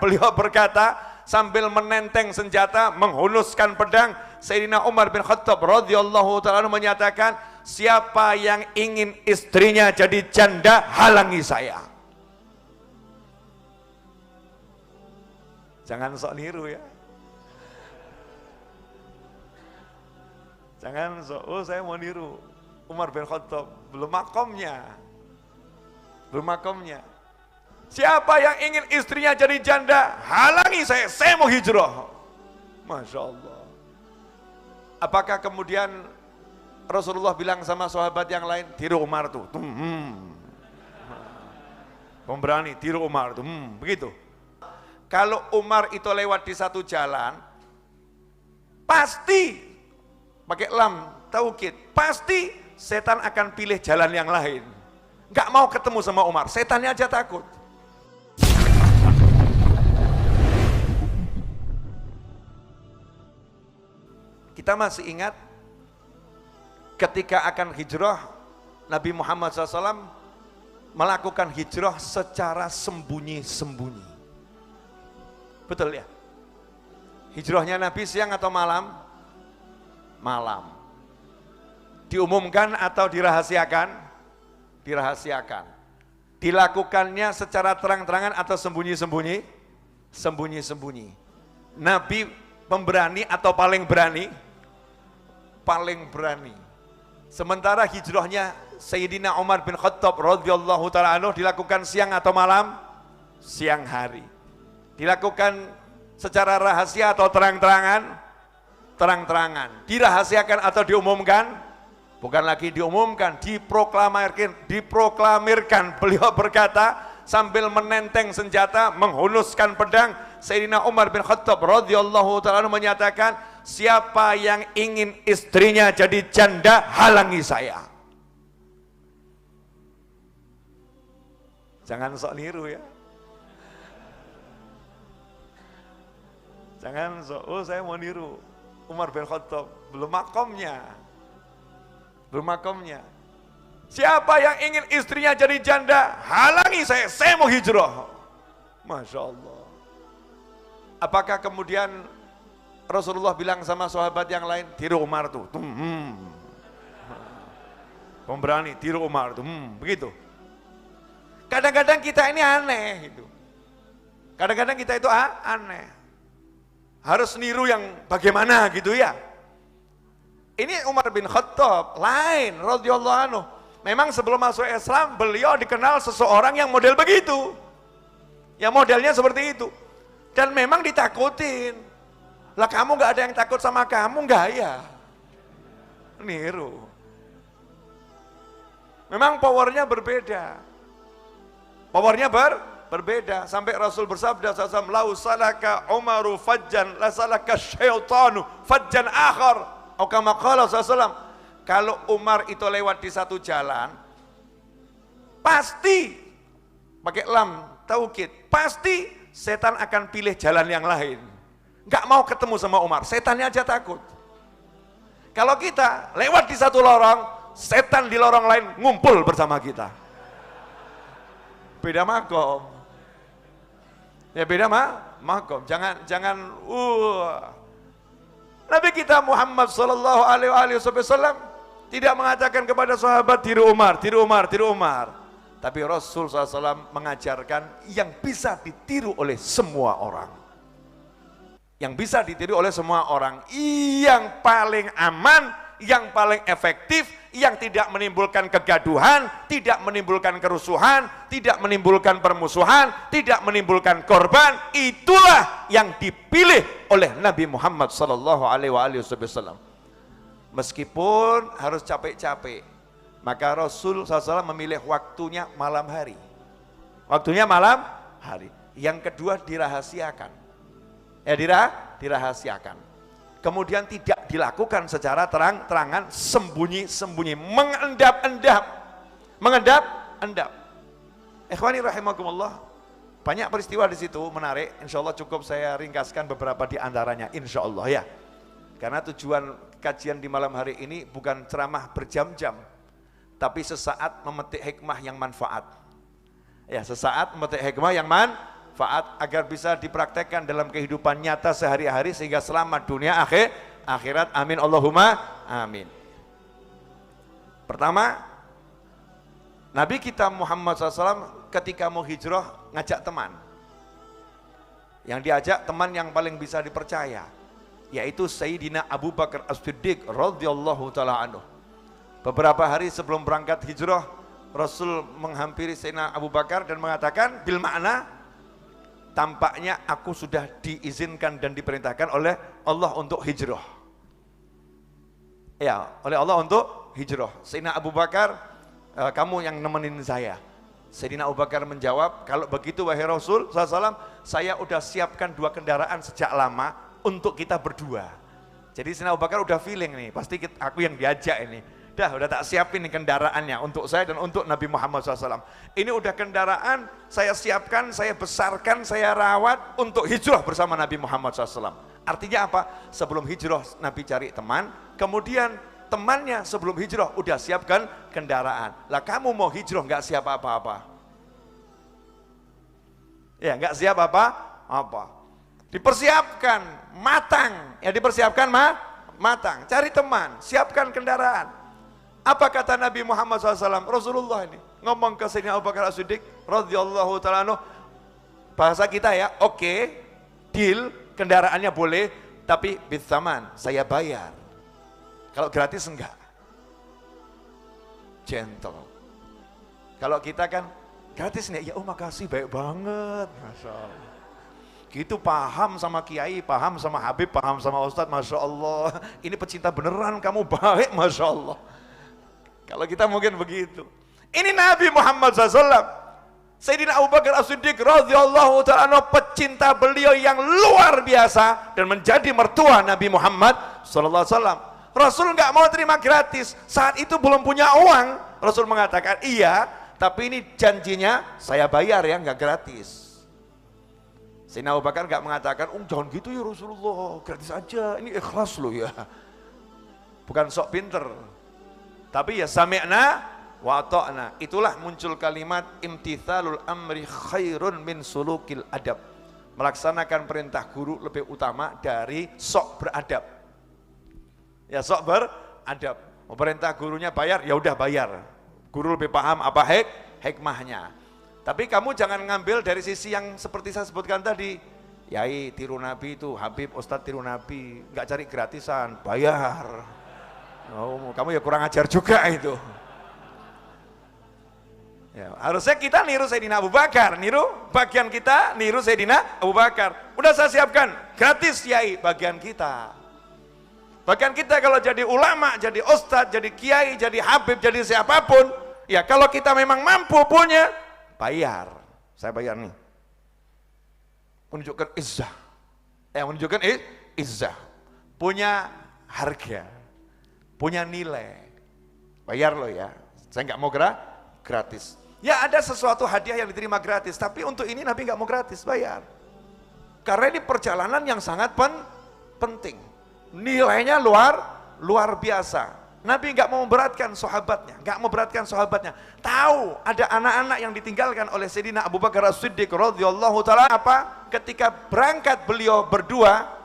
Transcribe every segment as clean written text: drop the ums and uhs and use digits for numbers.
Beliau berkata sambil menenteng senjata, menghunuskan pedang. Sayyidina Umar bin Khattab radhiyallahu ta'ala menyatakan, siapa yang ingin istrinya jadi janda, halangi saya. Jangan sok niru ya. Jangan sok, oh saya mau niru Umar bin Khattab, belum makomnya. Belum makomnya. Siapa yang ingin istrinya jadi janda, halangi saya mau hijrah. Masya Allah. Apakah kemudian Rasulullah bilang sama sahabat yang lain, tiru Umar tuh, pemberani, tiru Umar tuh, begitu. Kalau Umar itu lewat di satu jalan, pasti, pakai lam, taukid, pasti setan akan pilih jalan yang lain. Gak mau ketemu sama Umar, setannya aja takut. Kita masih ingat ketika akan hijrah, Nabi Muhammad SAW melakukan hijrah secara sembunyi-sembunyi. Betul ya? Hijrahnya Nabi siang atau malam? Malam. Diumumkan atau dirahasiakan? Dirahasiakan. Dilakukannya secara terang-terangan atau sembunyi-sembunyi? Sembunyi-sembunyi. Nabi pemberani atau paling berani? Paling berani. Sementara hijrahnya Sayyidina Umar bin Khattab radhiyallahu ta'ala anhu dilakukan siang atau malam? Siang hari. Dilakukan secara rahasia atau terang-terangan? Terang-terangan. Dirahasiakan atau diumumkan? Bukan lagi diumumkan, diproklamirkan. Beliau berkata sambil menenteng senjata, menghunuskan pedang. Sayyidina Umar bin Khattab radhiyallahu ta'ala menyatakan, siapa yang ingin istrinya jadi janda, halangi saya. Jangan sok niru ya. Jangan sok, oh saya mau niru Umar bin Khattab, belum makomnya. Belum makomnya. Siapa yang ingin istrinya jadi janda, halangi saya mau hijrah. Masya Allah. Apakah kemudian Rasulullah bilang sama sahabat yang lain, tiru Umar tuh, pemberani, tiru Umar tuh, begitu. Kadang-kadang kita ini aneh gitu. Kadang-kadang kita itu aneh. Harus niru yang bagaimana gitu ya. Ini Umar bin Khattab lain radhiyallahu anhu. Memang sebelum masuk Islam beliau dikenal seseorang yang model begitu. Yang modelnya seperti itu. Dan memang ditakutin. Lah kamu gak ada yang takut sama kamu, gaya. Niru. Memang powernya berbeda. Powernya berbeda. Sampai Rasul bersabda SAW, lau salaka Umaru fajjan, la salaka syaitanu fajjan akhar. Atau kama qala SAW, kalau Umar itu lewat di satu jalan, pasti, pakai lam, taukid, pasti setan akan pilih jalan yang lain. Gak mau ketemu sama Umar, setannya aja takut. Kalau kita lewat di satu lorong, setan di lorong lain ngumpul bersama kita. Beda makom. Ya beda makom. Jangan Nabi kita Muhammad sallallahu alaihi wasallam tidak mengatakan kepada sahabat tiru Umar. Tapi Rasul SAW mengajarkan yang bisa ditiru oleh semua orang. Yang bisa ditiru oleh semua orang. Yang paling aman, yang paling efektif, yang tidak menimbulkan kegaduhan, tidak menimbulkan kerusuhan, tidak menimbulkan permusuhan, tidak menimbulkan korban. Itulah yang dipilih oleh Nabi Muhammad SAW. Meskipun harus capek-capek, maka Rasul SAW memilih waktunya malam hari. Waktunya malam hari. Yang kedua dirahasiakan. Dirahasiakan. Kemudian tidak dilakukan secara terang-terangan, sembunyi-sembunyi, mengendap-endap. Ikhwani rahimakumullah. Banyak peristiwa di situ menarik. Insya Allah cukup saya ringkaskan beberapa di antaranya. Insya Allah ya. Karena tujuan kajian di malam hari ini bukan ceramah berjam-jam, tapi sesaat memetik hikmah yang manfaat. Ya, sesaat memetik hikmah yang manfaat. bermanfaat agar bisa dipraktekkan dalam kehidupan nyata sehari-hari sehingga selamat dunia akhirat. Amin Allahumma amin. Pertama, Nabi kita Muhammad SAW ketika mau hijrah ngajak teman. Yang diajak teman yang paling bisa dipercaya, yaitu Sayyidina Abu Bakar As-Siddiq radhiyallahu ta'ala anhu. Beberapa hari sebelum berangkat hijrah, Rasul menghampiri Sayyidina Abu Bakar dan mengatakan bil makna, tampaknya aku sudah diizinkan dan diperintahkan oleh Allah untuk hijrah. Ya, oleh Allah untuk hijrah. Sayyidina Abu Bakar, kamu yang nemenin saya. Sayyidina Abu Bakar menjawab, kalau begitu wahai Rasul SAW, saya udah siapkan 2 kendaraan sejak lama untuk kita berdua. Jadi Sayyidina Abu Bakar udah feeling nih, pasti aku yang diajak ini. Udah tak siapin nih kendaraannya untuk saya dan untuk Nabi Muhammad SAW. Ini udah kendaraan saya siapkan, saya besarkan, saya rawat untuk hijrah bersama Nabi Muhammad SAW. Artinya apa? Sebelum hijrah Nabi cari teman, kemudian temannya sebelum hijrah udah siapkan kendaraan. Lah kamu mau hijrah nggak siap apa-apa? Ya nggak siap apa-apa. Dipersiapkan matang, ya dipersiapkan matang. Cari teman, siapkan kendaraan. Apa kata Nabi Muhammad SAW? Rasulullah ini ngomong ke Sayyidina Abu Bakar As-Siddiq radhiyallahu ta'ala anhu, bahasa kita ya, oke, deal, kendaraannya boleh, tapi bithaman, saya bayar. Kalau gratis enggak. Gentle. Kalau kita kan gratis nih, ya makasih, baik banget. Masya Allah. Gitu paham sama kiai, paham sama habib, paham sama ustadz, Masya Allah. Ini pecinta beneran kamu, baik, Masya Allah. Kalau kita mungkin begitu. Ini Nabi Muhammad SAW. Sayyidina Abu Bakar As-Siddiq radhiyallahu ta'ala anhu, pecinta beliau yang luar biasa dan menjadi mertua Nabi Muhammad SAW. Rasul nggak mau terima gratis, saat itu belum punya uang. Rasul mengatakan, iya, tapi ini janjinya saya bayar ya, nggak gratis. Sayyidina Abu Bakar nggak mengatakan, jangan gitu ya Rasulullah, gratis aja, ini ikhlas loh ya. Bukan sok pinter, tapi ya sami'na wa ta'na. Itulah muncul kalimat imtithalul amri khairun min sulukil adab. Melaksanakan perintah guru lebih utama dari sok beradab. Ya sok beradab. Mau perintah gurunya bayar, ya udah bayar. Guru lebih paham apa hikmahnya. Tapi kamu jangan ngambil dari sisi yang seperti saya sebutkan tadi. Yai tiru Nabi itu, Habib Ustadz tiru Nabi, nggak cari gratisan, bayar. Oh, kamu ya kurang ajar juga itu. Ya, harusnya kita niru Sayyidina Abu Bakar, niru bagian kita, niru Sayyidina Abu Bakar. Udah saya siapkan, gratis yai bagian kita. Bagian kita kalau jadi ulama, jadi ustadz, jadi kiai, jadi habib, jadi siapapun, ya kalau kita memang mampu punya, bayar. Saya bayar nih. Menunjukkan izzah. Menunjukkan izzah. Punya harga. Punya nilai, bayar lo ya, saya nggak mau gratis. Ya ada sesuatu hadiah yang diterima gratis, tapi untuk ini Nabi nggak mau gratis, bayar. Karena ini perjalanan yang sangat penting, nilainya luar biasa. Nabi nggak mau memberatkan sahabatnya, tahu ada anak-anak yang ditinggalkan oleh Sayyidina Abu Bakar As-Siddiq radhiyallahu ta'ala apa? Ketika berangkat beliau berdua,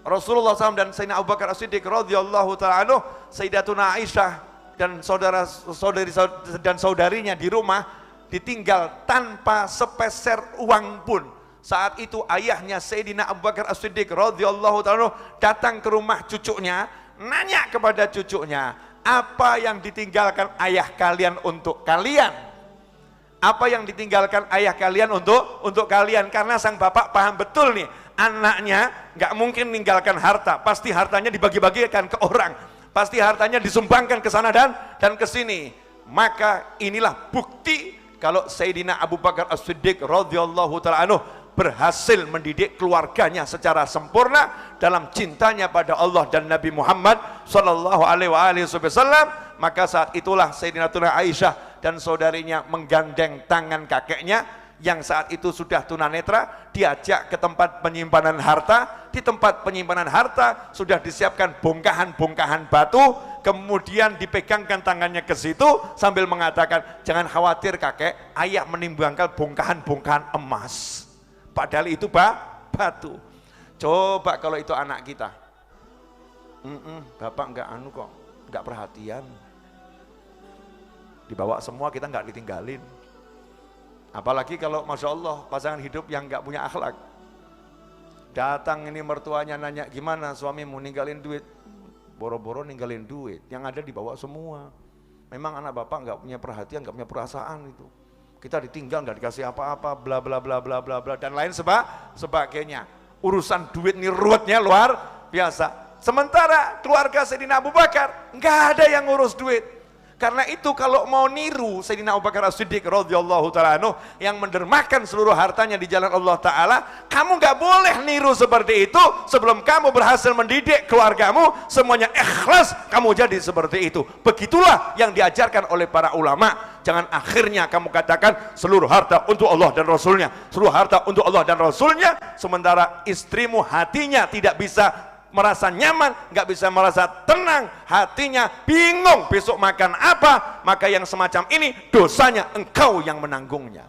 Rasulullah SAW dan Sayyidina Abu Bakar As-Siddiq radhiyallahu ta'ala anhu, Sayyidatuna Aisyah dan saudari dan saudarinya di rumah ditinggal tanpa sepeser uang pun. Saat itu ayahnya Sayyidina Abu Bakar As-Siddiq radhiyallahu ta'ala anhu datang ke rumah cucunya, nanya kepada cucunya, apa yang ditinggalkan ayah kalian untuk kalian? Apa yang ditinggalkan ayah kalian untuk kalian? Karena sang bapak paham betul nih, anaknya nggak mungkin meninggalkan harta, pasti hartanya dibagi-bagikan ke orang, pasti hartanya disumbangkan ke sana dan ke sini. Maka inilah bukti kalau Sayyidina Abu Bakar As-Siddiq radhiyallahu ta'ala anhu berhasil mendidik keluarganya secara sempurna dalam cintanya pada Allah dan Nabi Muhammad sallallahu alaihi wasallam. Maka saat itulah Sayyidatina Aisyah dan saudarinya menggandeng tangan kakeknya yang saat itu sudah tunanetra, diajak ke tempat penyimpanan harta. Di tempat penyimpanan harta sudah disiapkan bongkahan-bongkahan batu, kemudian dipegangkan tangannya ke situ sambil mengatakan, jangan khawatir kakek, ayah menimbangkan bongkahan-bongkahan emas. padahal itu batu. Coba kalau itu anak kita, bapak nggak kok, nggak perhatian, dibawa semua, kita nggak ditinggalin. Apalagi kalau masya Allah pasangan hidup yang nggak punya akhlak, datang ini mertuanya nanya gimana suamimu, ninggalin duit, boro-boro ninggalin duit, yang ada dibawa semua. Memang anak bapak nggak punya perhatian, nggak punya perasaan itu. Kita ditinggal, nggak dikasih apa-apa, bla bla bla bla bla bla dan lain sebagainya. Urusan duit ini ruwetnya luar biasa. Sementara keluarga Sayyidina Abu Bakar nggak ada yang ngurus duit. Karena itu kalau mau niru Sayyidina Abu Bakar As-Siddiq radhiyallahu ta'ala anhu yang mendermakan seluruh hartanya di jalan Allah Ta'ala, kamu nggak boleh niru seperti itu sebelum kamu berhasil mendidik keluargamu semuanya ikhlas, kamu jadi seperti itu. Begitulah yang diajarkan oleh para ulama. Jangan akhirnya kamu katakan seluruh harta untuk Allah dan Rasulnya, seluruh harta untuk Allah dan Rasulnya, sementara istrimu hatinya tidak bisa merasa nyaman, nggak bisa merasa tenang, hatinya bingung besok makan apa, maka yang semacam ini dosanya engkau yang menanggungnya.